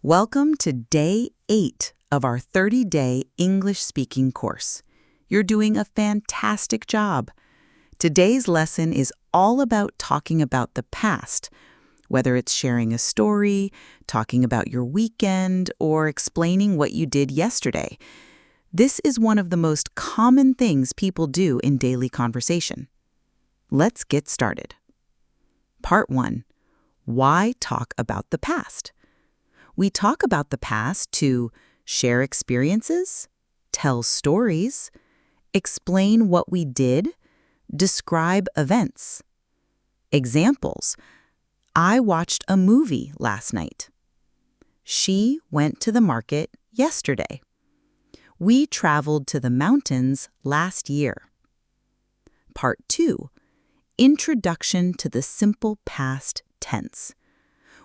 Welcome to Day 8 of our 30-day English speaking course. You're doing a fantastic job. Today's lesson is all about talking about the past, whether it's sharing a story, talking about your weekend, or explaining what you did yesterday. This is one of the most common things people do in daily conversation. Let's get started. Part 1. Why talk about the past? We talk about the past to share experiences, tell stories, explain what we did, describe events. Examples: I watched a movie last night. She went to the market yesterday. We traveled to the mountains last year. Part 2. Introduction to the simple past tense.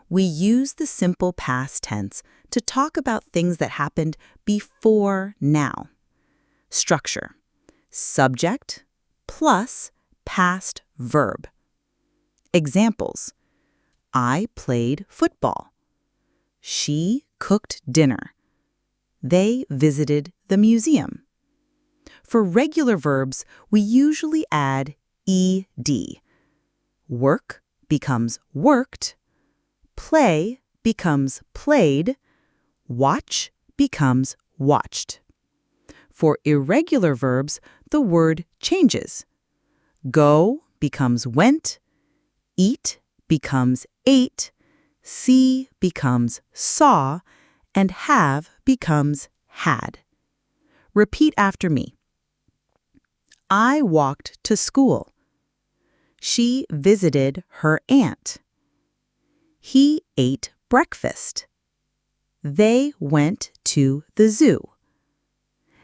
We use the simple past tense to talk about things that happened before now. Structure: subject plus past verb. Examples: I played football. She cooked dinner. They visited the museum. For regular verbs, we usually add ed. Work becomes worked. Play becomes played. Watch becomes watched. For irregular verbs, the word changes. Go becomes went. Eat becomes ate. See becomes saw. And have becomes had. Repeat after me. I walked to school. She visited her aunt. He ate breakfast. They went to the zoo.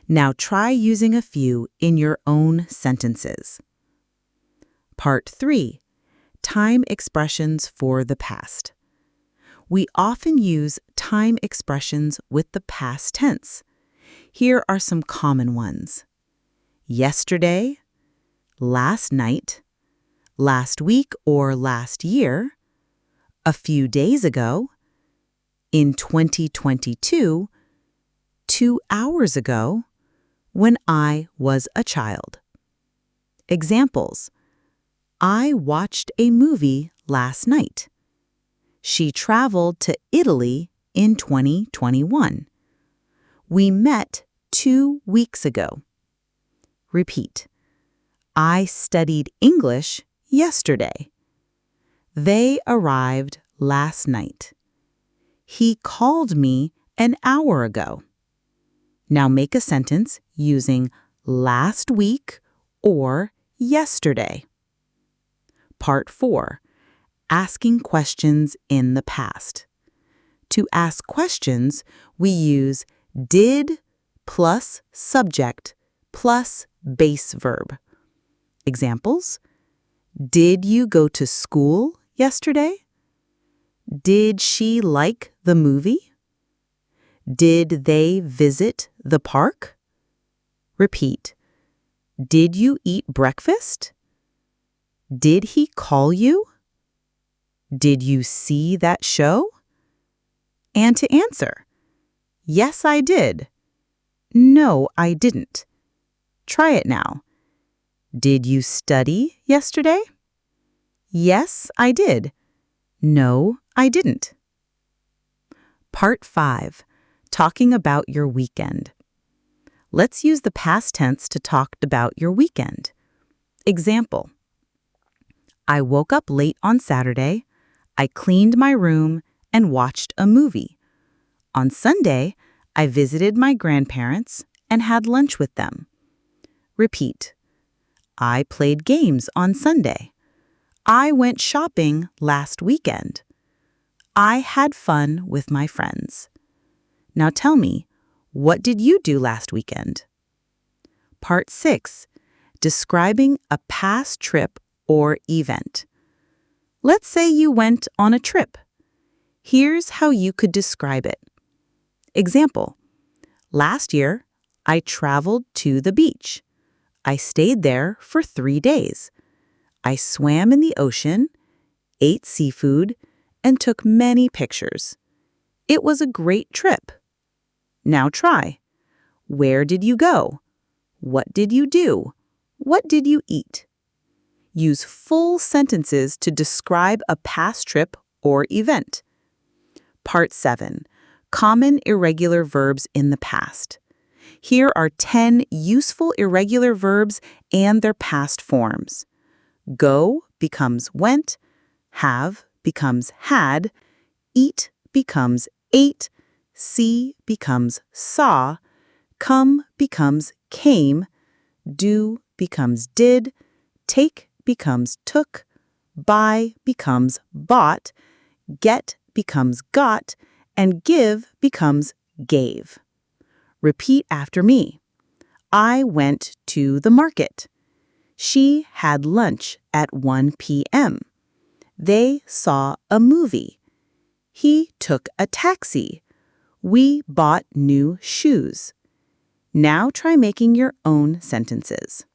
Now try using a few in your own sentences. Part 3. Time expressions for the past. We often use time expressions with the past tense. Here are some common ones: yesterday, last night, last week or last year, a few days ago, in 2022, 2 hours ago, when I was a child. Examples: I watched a movie last night. She traveled to Italy in 2021. We met 2 weeks ago. Repeat. I studied English yesterday. They arrived last night. He called me an hour ago. Now make a sentence using last week or yesterday. Part 4. Asking questions in the past. To ask questions, we use did plus subject plus base verb. Examples: did you go to school yesterday? Did she like the movie? Did they visit the park? Repeat. Did you eat breakfast? Did he call you? Did you see that show? And to answer: yes, I did. No, I didn't. Try it now. Did you study yesterday? Yes, I did. No, I didn't. Part 5. Talking about your weekend. Let's use the past tense to talk about your weekend. Example: I woke up late on Saturday. I cleaned my room and watched a movie. On Sunday, I visited my grandparents and had lunch with them. Repeat. I played games on Sunday. I went shopping last weekend. I had fun with my friends. Now tell me, what did you do last weekend? Part 6. Describing a past trip or event. Let's say you went on a trip. Here's how you could describe it. Example: last year, I traveled to the beach. I stayed there for 3 days. I swam in the ocean, ate seafood, and took many pictures. It was a great trip. Now try. Where did you go? What did you do? What did you eat? Use full sentences to describe a past trip or event. Part 7. Common irregular verbs in the past. Here are 10 useful irregular verbs and their past forms. Go becomes went, have becomes had, eat becomes ate, see becomes saw, come becomes came, do becomes did, take becomes took, buy becomes bought, get becomes got, and give becomes gave. Repeat after me. I went to the market. She had lunch at 1 p.m. They saw a movie. He took a taxi. We bought new shoes. Now try making your own sentences.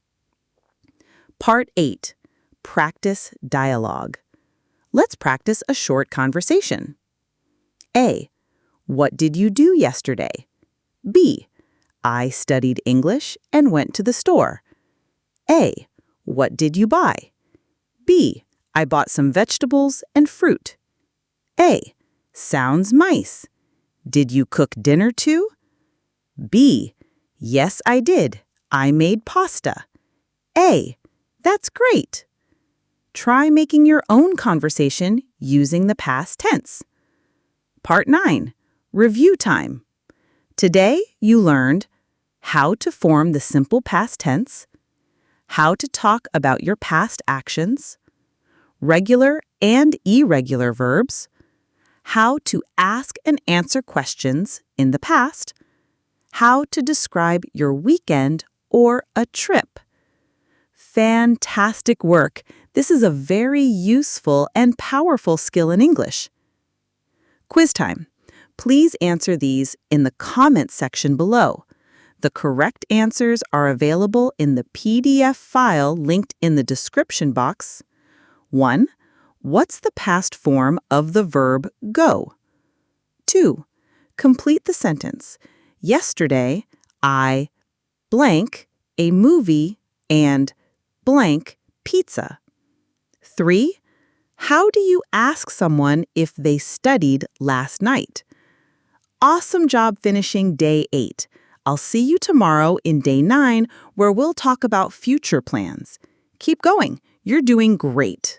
Part 8. Practice dialogue. Let's practice a short conversation. A. What did you do yesterday? B. I studied English and went to the store. A. What did you buy? B. I bought some vegetables and fruit. A. Sounds nice. Did you cook dinner too? B. Yes, I did. I made pasta. A. That's great. Try making your own conversation using the past tense. Part 9. Review time. Today you learned how to form the simple past tense, how to talk about your past actions, regular and irregular verbs, how to ask and answer questions in the past, how to describe your weekend or a trip. Fantastic work! This is a very useful and powerful skill in English. Quiz time. Please answer these in the comments section below. The correct answers are available in the PDF file linked in the description box. 1. What's the past form of the verb go? 2. Complete the sentence. Yesterday, I blank a movie and blank pizza. 3. How do you ask someone if they studied last night? Awesome job finishing day 8. I'll see you tomorrow in day 9 where we'll talk about future plans. Keep going. You're doing great.